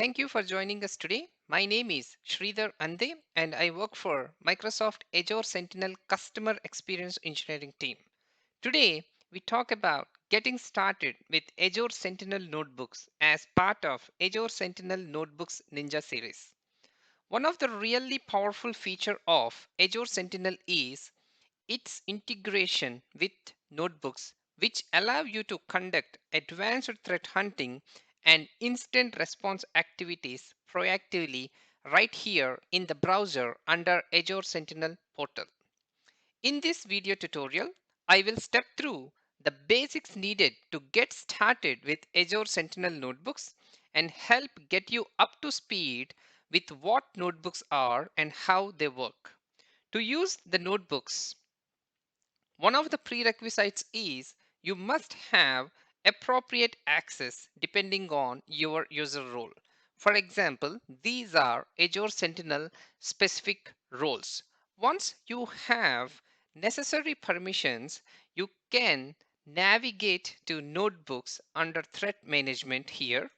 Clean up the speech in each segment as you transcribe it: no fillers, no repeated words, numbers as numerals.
Thank you for joining us today. My name is Sridhar Ande and I work for Microsoft Azure Sentinel Customer Experience Engineering team. Today, we talk about getting started with Azure Sentinel Notebooks as part of Azure Sentinel Notebooks Ninja series. One of the really powerful feature of Azure Sentinel is its integration with notebooks, which allow you to conduct advanced threat hunting and instant response activities proactively right here in the browser under Azure Sentinel portal. In this video tutorial, I will step through the basics needed to get started with Azure Sentinel notebooks and help get you up to speed with what notebooks are and how they work. To use the notebooks, one of the prerequisites is you must have appropriate access depending on your user role. For example, these are Azure Sentinel specific roles. Once you have necessary permissions, you can navigate to notebooks under threat management here.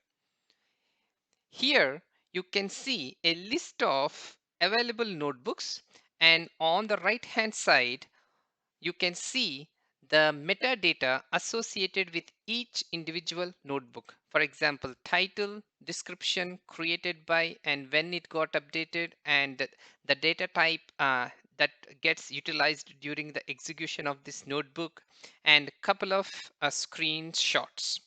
Here you can see a list of available notebooks, and on the right hand side you can see the metadata associated with each individual notebook. For example, title, description, created by, and when it got updated, and the data type that gets utilized during the execution of this notebook, and a couple of screenshots.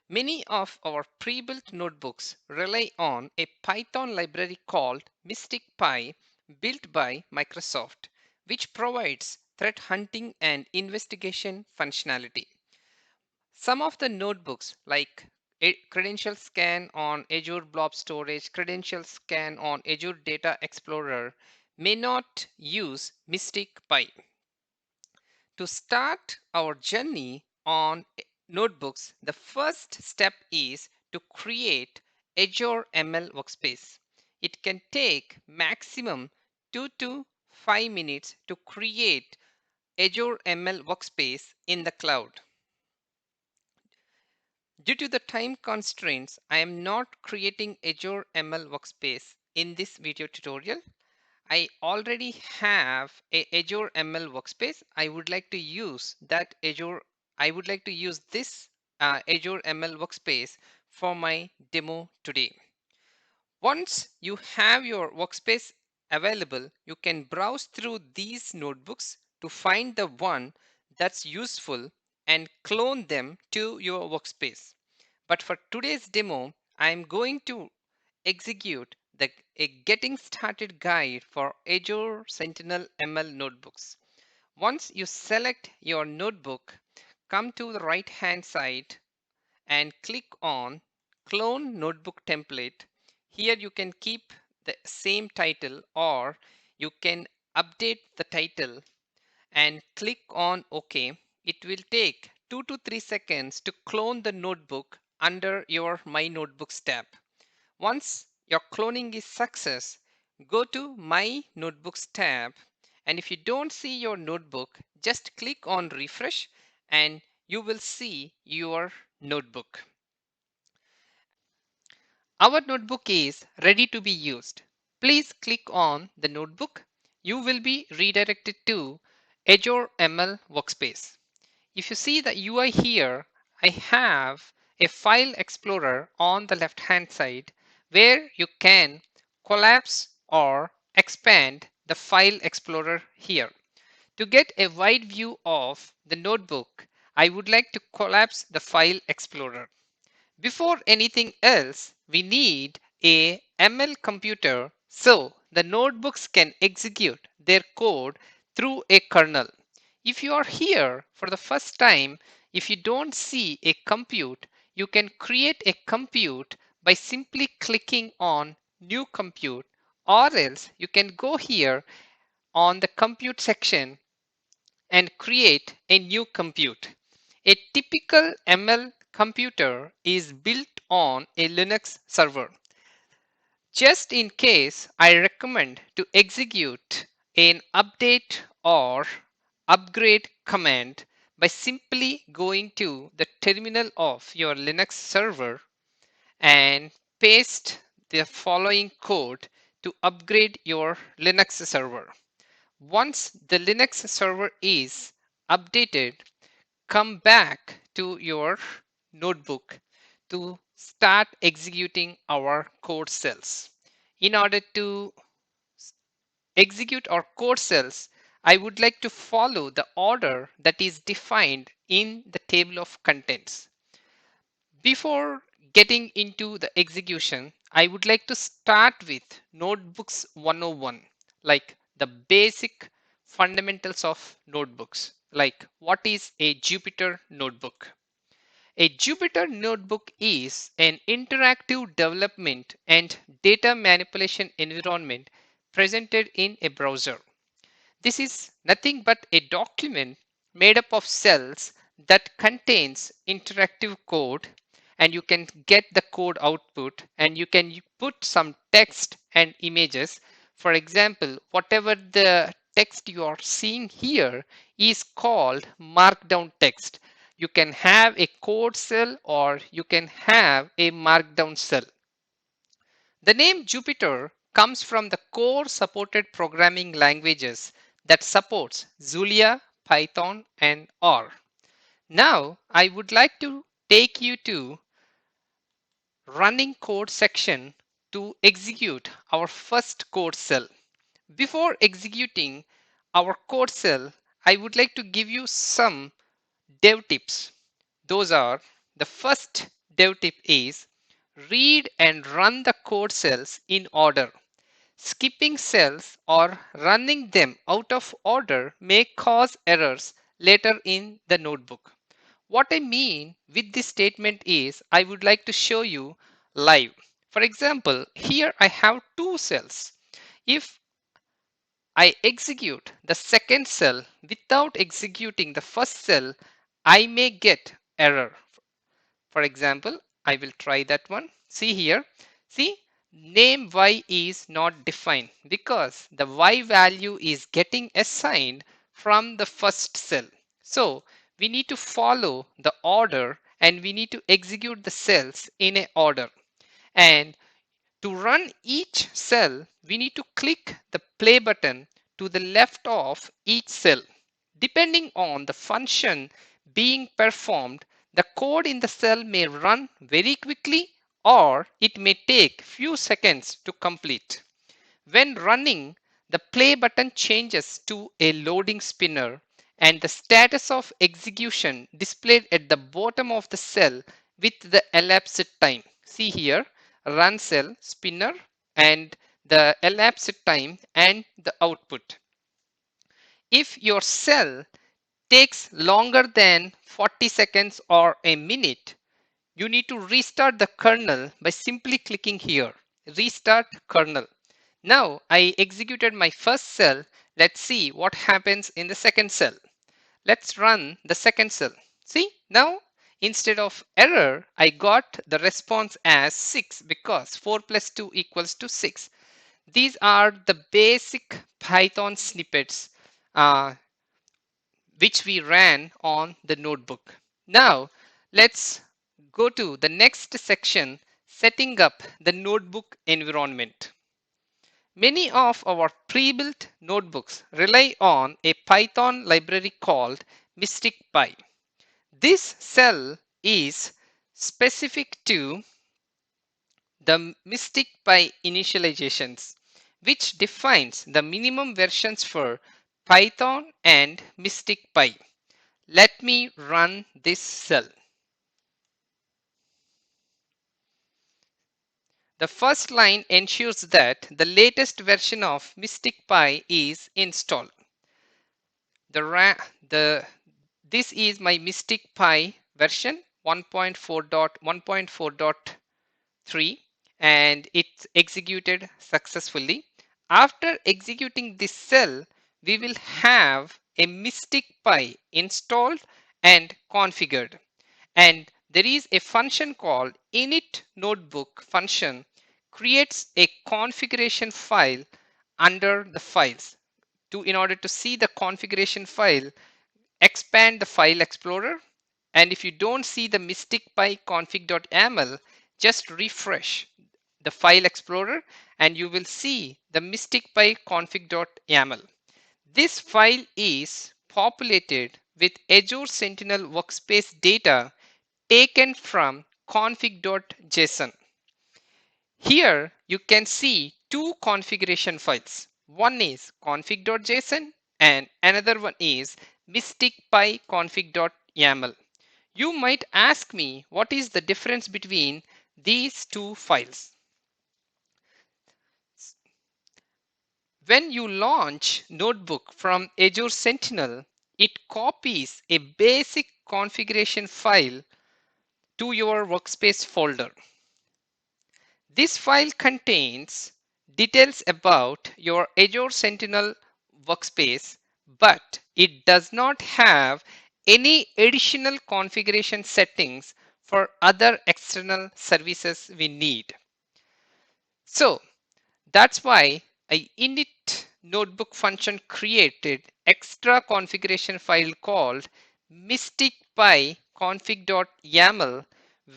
Many of our pre-built notebooks rely on a Python library called Mystic Py built by Microsoft, which provides threat hunting and investigation functionality. Some of the notebooks like Credential Scan on Azure Blob Storage, Credential Scan on Azure Data Explorer may not use Mystic Py. To start our journey on notebooks, the first step is to create Azure ML Workspace. It can take maximum 2 to 5 minutes to create Azure ML Workspace in the cloud. Due to the time constraints, I am not creating Azure ML Workspace in this video tutorial. I already have a Azure ML workspace. I would like to use this Azure ML workspace for my demo today. Once you have your workspace available, you can browse through these notebooks to find the one that's useful and clone them to your workspace. But for today's demo, I am going to execute a getting started guide for Azure Sentinel ML notebooks. Once you select your notebook, come to the right hand side and click on clone notebook template. Here you can keep the same title, or you can update the title and click on OK. It will take 2 to 3 seconds to clone the notebook under your My Notebooks tab. Once your cloning is success, go to My Notebooks tab, and if you don't see your notebook, just click on refresh and you will see your notebook. Our notebook is ready to be used. Please click on the notebook. You will be redirected to Azure ML Workspace. If you see the UI here, I have a file explorer on the left hand side where you can collapse or expand the file explorer here. To get a wide view of the notebook, I would like to collapse the file explorer. Before anything else, we need a ML computer so the notebooks can execute their code through a kernel. If you are here for the first time, if you don't see a compute, you can create a compute by simply clicking on New Compute, or else you can go here on the compute section and create a new compute. A typical ML computer is built on a Linux server. Just in case, I recommend to execute an update or upgrade command by simply going to the terminal of your Linux server and paste the following code to upgrade your Linux server. Once the Linux server is updated, come back to your notebook to start executing our code cells. In order to execute our code cells, I would like to follow the order that is defined in the table of contents. Before getting into the execution, I would like to start with Notebooks 101, like the basic fundamentals of notebooks, like what is a Jupyter notebook? A Jupyter notebook is an interactive development and data manipulation environment presented in a browser. This is nothing but a document made up of cells that contains interactive code, and you can get the code output and you can put some text and images. For example, whatever the text you are seeing here is called markdown text. You can have a code cell or you can have a markdown cell. The name Jupyter comes from the core supported programming languages that supports Julia, Python, and R. Now, I would like to take you to running code section to execute our first code cell. Before executing our code cell, I would like to give you some dev tips. Those are: the first dev tip is read and run the code cells in order. Skipping cells or running them out of order may cause errors later in the notebook. What I mean with this statement is I would like to show you live. For example, here I have two cells. If I execute the second cell without executing the first cell, I may get error. For example, I will try that one. See here. See, name y is not defined because the y value is getting assigned from the first cell. So we need to follow the order and we need to execute the cells in a order. And to run each cell, we need to click the play button to the left of each cell. Depending on the function being performed, the code in the cell may run very quickly or it may take few seconds to complete. When running, the play button changes to a loading spinner and the status of execution displayed at the bottom of the cell with the elapsed time. See here, run cell, spinner, and the elapsed time and the output. If your cell takes longer than 40 seconds or a minute, you need to restart the kernel by simply clicking here, restart kernel. Now I executed my first cell. Let's see what happens in the second cell. Let's run the second cell. See, now instead of error, I got the response as 6 because 4 plus 2 equals to 6. These are the basic Python snippets which we ran on the notebook. Now let's go to the next section, setting up the notebook environment. Many of our pre-built notebooks rely on a Python library called MysticPy. This cell is specific to the MysticPy initializations, which defines the minimum versions for Python and MysticPy. Let me run this cell. The first line ensures that the latest version of MysticPy is installed. This is my MysticPy version 1.4.1.4.3 and it's executed successfully. After executing this cell, we will have a MysticPy installed and configured. And there is a function called init notebook function creates a configuration file under the files. In order to see the configuration file, expand the file explorer, and if you don't see the mysticpy config.yaml, just refresh the file explorer and you will see the mysticpy config.yaml. This file is populated with Azure Sentinel workspace data taken from config.json. Here you can see two configuration files. One is config.json and another one is mysticpy config.yaml. You might ask me what is the difference between these two files. When you launch Notebook from Azure Sentinel, it copies a basic configuration file to your workspace folder. This file contains details about your Azure Sentinel workspace, but it does not have any additional configuration settings for other external services we need. So that's why a init notebook function created extra configuration file called mysticpy config.yaml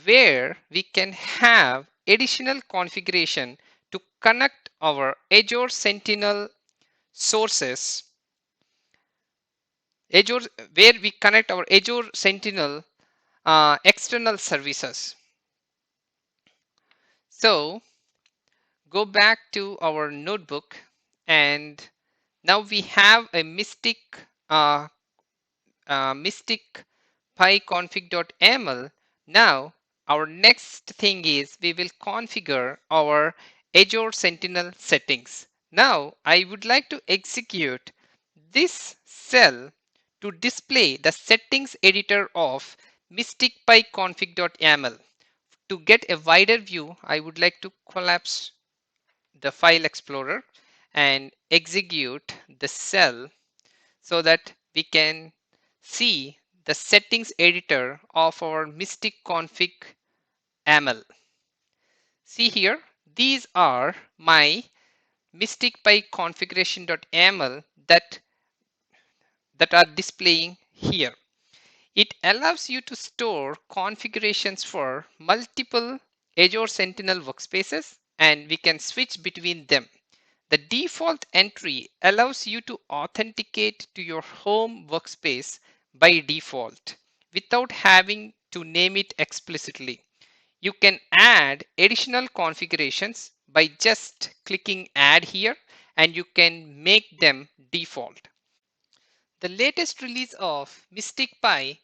where we can have additional configuration to connect our Azure Sentinel sources, Azure, where we connect our Azure Sentinel external services. So go back to our notebook and now we have a mystic pyconfig.yaml. Now our next thing is we will configure our Azure Sentinel settings. Now I would like to execute this cell to display the settings editor of mysticpyconfig.yaml. To get a wider view, I would like to collapse the file explorer and execute the cell so that we can see the settings editor of our mystic config YAML. See here, these are my mysticpy configuration.yaml that are displaying here. It allows you to store configurations for multiple Azure Sentinel workspaces and we can switch between them. The default entry allows you to authenticate to your home workspace by default without having to name it explicitly. You can add additional configurations by just clicking add here and you can make them default. The latest release of mysticpy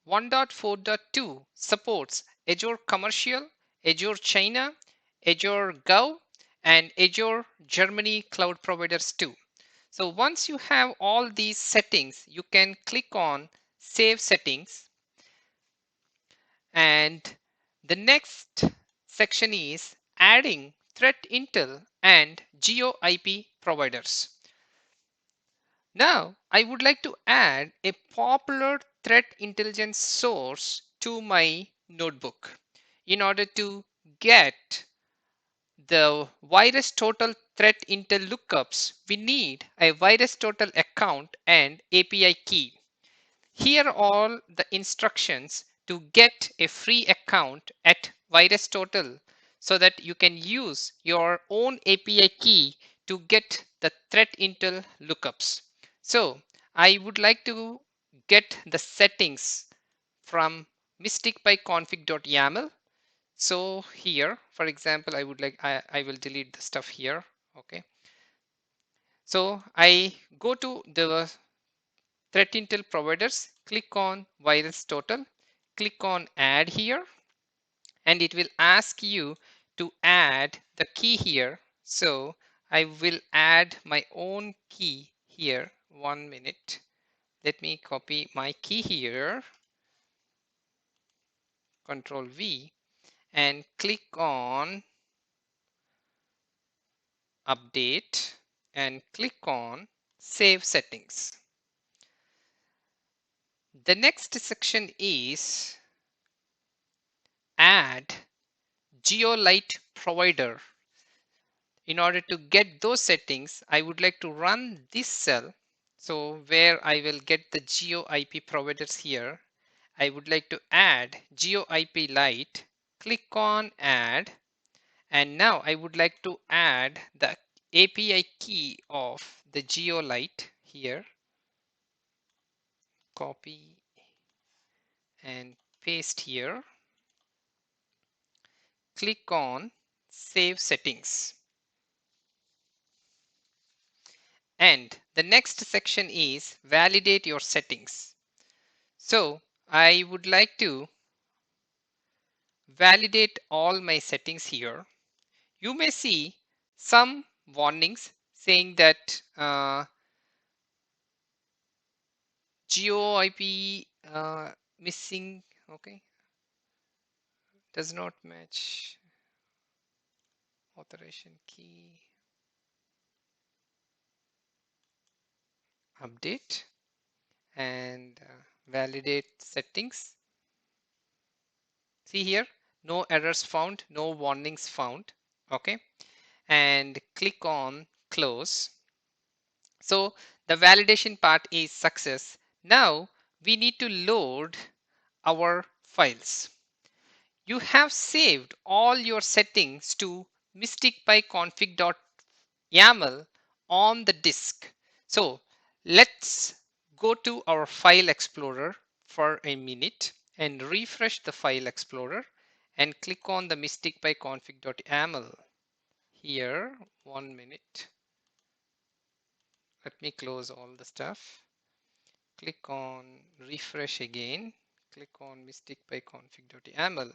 1.4.2 supports Azure Commercial, Azure China, Azure Go, and Azure Germany cloud providers too. So once you have all these settings, you can click on Save Settings. And the next section is adding threat intel and geo IP providers. Now, I would like to add a popular threat intelligence source to my notebook in order to get the virus total threat intel lookups. We need a virus total account and API key. Here are all the instructions to get a free account at virus total so that you can use your own API key to get the threat intel lookups. So I would like to get the settings from mysticpyconfig.yaml. So here, for example, I will delete the stuff here. Okay. So I go to the threat intel providers, click on virus total, click on add here, and it will ask you to add the key here. So I will add my own key here. 1 minute. Let me copy my key here, Control V, and click on update and click on save settings. The next section is add GeoLite provider. In order to get those settings, I would like to run this cell. So where I will get the Geo IP providers here, I would like to add Geo IP Lite, click on add, And now I would like to add the API key of the Geolite here. Copy and paste here. Click on Save Settings. And the next section is validate your settings. So I would like to validate all my settings here. You may see some warnings saying that geo IP missing, okay, does not match authorization key. Update and validate settings. See here, no errors found, no warnings found. Okay, and click on close. So the validation part is success. Now we need to load our files. You have saved all your settings to mysticpyconfig.yaml on the disk. So let's go to our file explorer for a minute and refresh the file explorer and click on the mysticpyconfig.yaml. Here, 1 minute. Let me close all the stuff. Click on refresh again. Click on mysticpyconfig.yaml.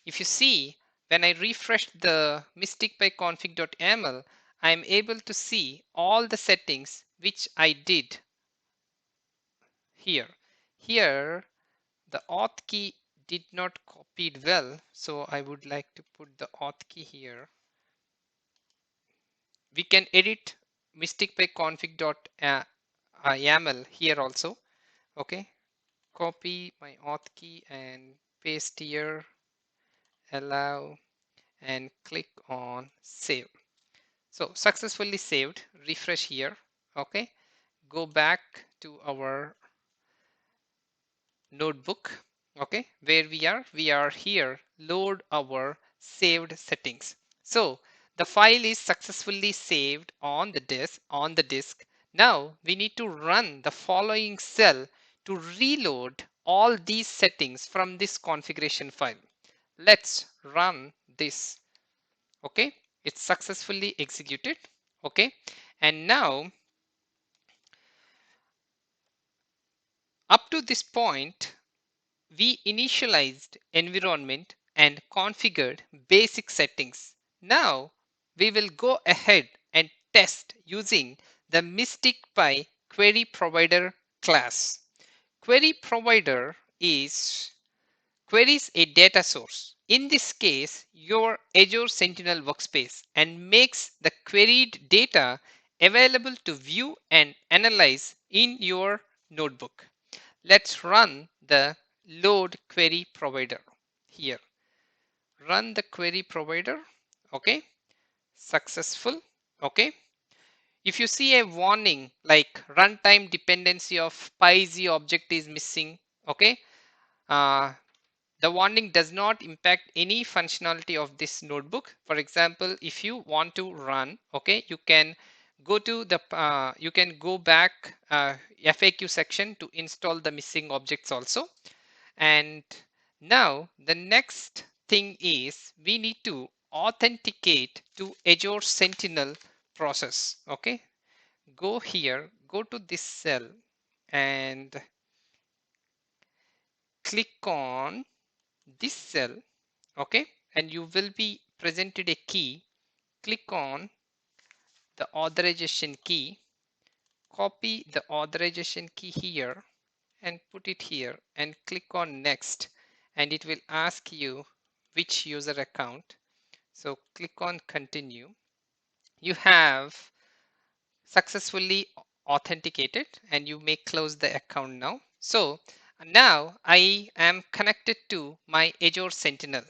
If you see, when I refresh the mysticpyconfig.yaml, I am able to see all the settings which I did here. Here, the auth key did not copied well, so I would like to put the auth key here. We can edit mysticpyconfig.yaml here also. Okay, copy my auth key and paste here, allow, and click on save. So successfully saved. Refresh here. Okay, go back to our notebook. Okay, where we are here. Load our saved settings. So the file is successfully saved on the disk. Now we need to run the following cell to reload all these settings from this configuration file. Let's run this. Okay, it's successfully executed. Okay, and now up to this point we initialized environment and configured basic settings. Now we will go ahead and test using the MysticPy query provider class. Query provider is queries a data source, in this case your Azure Sentinel workspace, and makes the queried data available to view and analyze in your notebook. Let's run the load query provider here. Run the query provider. Okay, successful. Okay, if you see a warning like runtime dependency of PyZ object is missing, okay, uh, the warning does not impact any functionality of this notebook. For example, if you want to run, okay, you can go to the you can go back FAQ section to install the missing objects also. And now the next thing is we need to authenticate to Azure Sentinel process. Okay, go here, go to this cell and click on this cell. Okay, and you will be presented a key. Click on the authorization key, copy the authorization key here and put it here and click on next, and it will ask you which user account. So click on continue. You have successfully authenticated and you may close the account now. So now I am connected to my Azure Sentinel.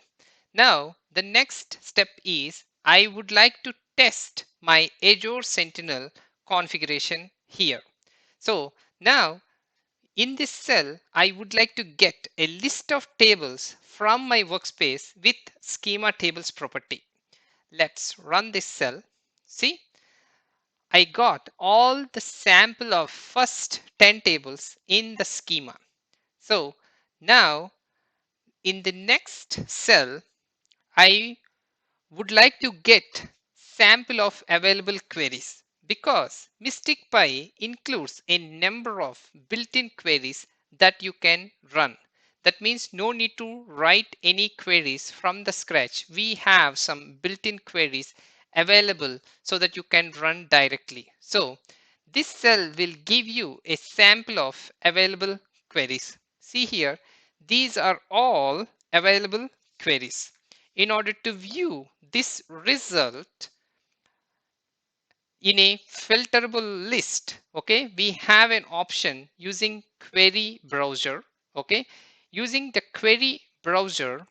Now the next step is I would like to test my Azure Sentinel configuration here. So now in this cell, I would like to get a list of tables from my workspace with schema tables property. Let's run this cell. See, I got all the sample of first 10 tables in the schema. So now in the next cell, I would like to get sample of available queries because Mystic Pi includes a number of built-in queries that you can run. That means no need to write any queries from the scratch. We have some built-in queries available so that you can run directly. So this cell will give you a sample of available queries. See here, these are all available queries. In order to view this result in a filterable list, okay, we have an option using query browser. Okay, using the query browser,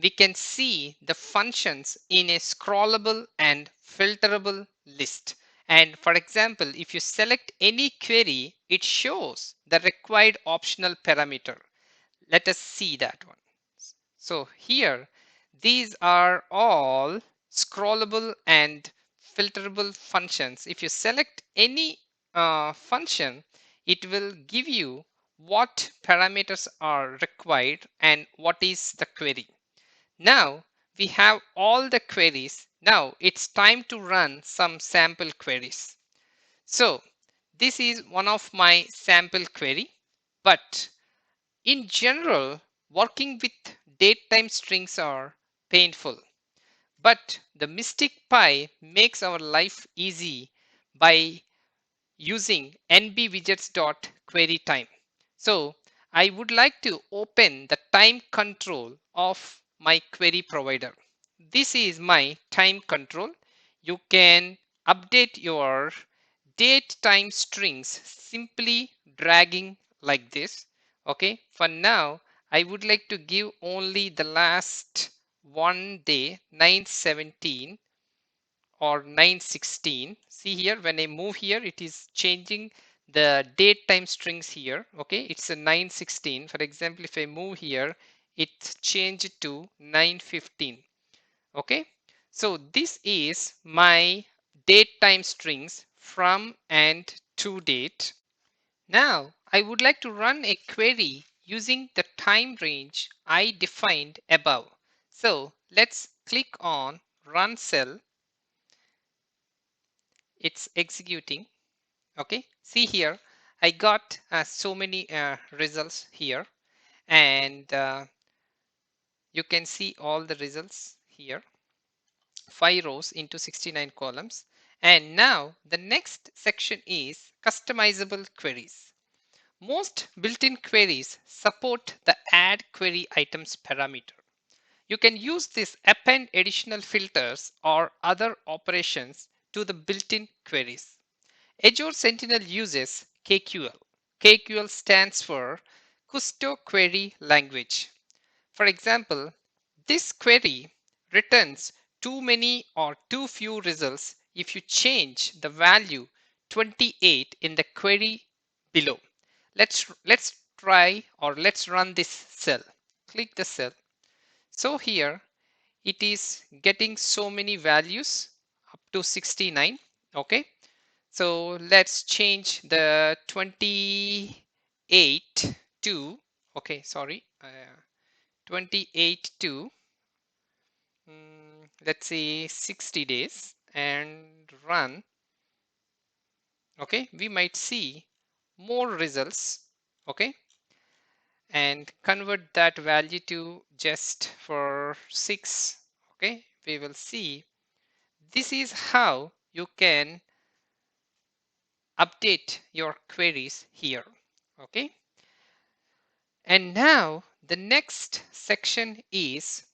we can see the functions in a scrollable and filterable list. And for example, if you select any query, it shows the required optional parameter. Let us see that one. So here, these are all scrollable and filterable functions. If you select any function, it will give you what parameters are required and what is the query. Now we have all the queries. Now it's time to run some sample queries. So this is one of my sample query, but in general, working with datetime strings are painful, but the Mystic Pi makes our life easy by using nbwidgets.queryTime. So I would like to open the time control of my query provider. This is my time control. You can update your date time strings simply dragging like this. Okay, for now I would like to give only the last one day 9/17 or 9/16. See here, when I move here, it is changing the date time strings here. Okay, it's a 9/16. For example, if I move here, it's changed to 9/15. Okay, so this is my date time strings from and to date. Now I would like to run a query using the time range I defined above. So let's click on run cell. It's executing. Okay, see here, I got so many results here, and you can see all the results here, 5 rows into 69 columns. And now the next section is customizable queries. Most built-in queries support the add query items parameter. You can use this append additional filters or other operations to the built-in queries. Azure Sentinel uses KQL. KQL stands for Custo Query Language. For example, this query returns too many or too few results if you change the value 28 in the query below. Let's try, or let's run this cell. Click the cell. So here it is getting so many values up to 69. Okay, so let's change the 28 to, okay, sorry, 28 to, let's say 60 days and run. Okay, we might see more results. Okay, and convert that value to just for 6. Okay, we will see this is how you can update your queries here. Okay, and now the next section is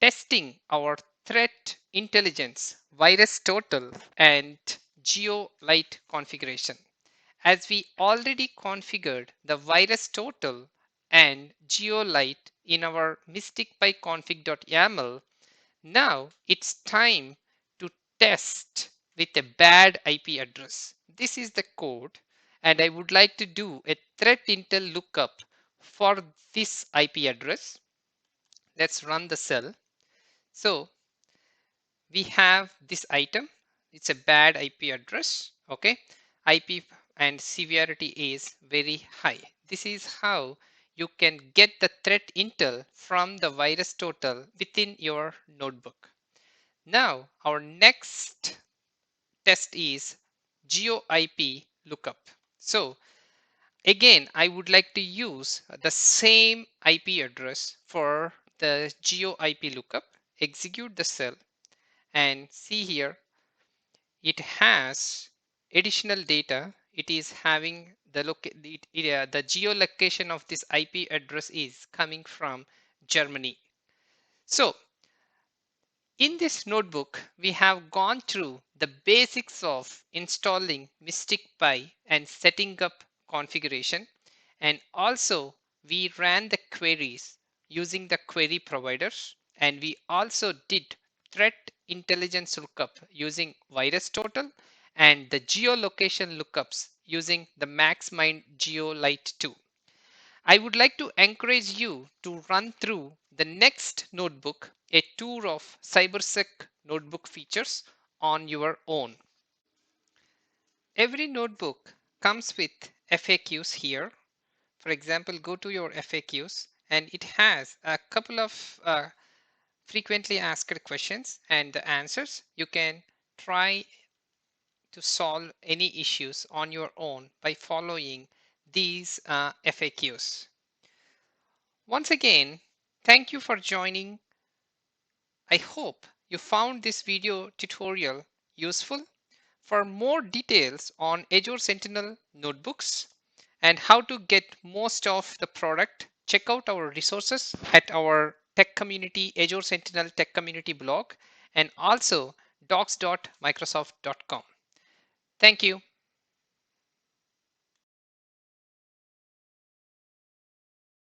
testing our threat intelligence, virus total, and GeoLite configuration. As we already configured the virus total and GeoLite in our mysticpyconfig.yaml, now it's time to test with a bad IP address. This is the code, and I would like to do a threat intel lookup for this IP address. Let's run the cell. So we have this item. It's a bad IP address. Okay, IP and severity is very high. This is how you can get the threat intel from the virus total within your notebook. Now our next test is GeoIP lookup. So again, I would like to use the same IP address for the GeoIP lookup. Execute the cell and see here it has additional data. It is having the geolocation of this IP address is coming from Germany. So in this notebook, we have gone through the basics of installing Mystic Pi and setting up configuration. And also we ran the queries using the query providers. And we also did threat intelligence lookup using virus total and the geolocation lookups using the MaxMind GeoLite 2. I would like to encourage you to run through the next notebook, a tour of CyberSec notebook features on your own. Every notebook comes with FAQs here. For example, go to your FAQs and it has a couple of frequently asked questions and the answers. You can try to solve any issues on your own by following these FAQs. Once again, thank you for joining. I hope you found this video tutorial useful. For more details on Azure Sentinel notebooks and how to get most of the product, check out our resources at our tech community, Azure Sentinel tech community blog, and also docs.microsoft.com. Thank you.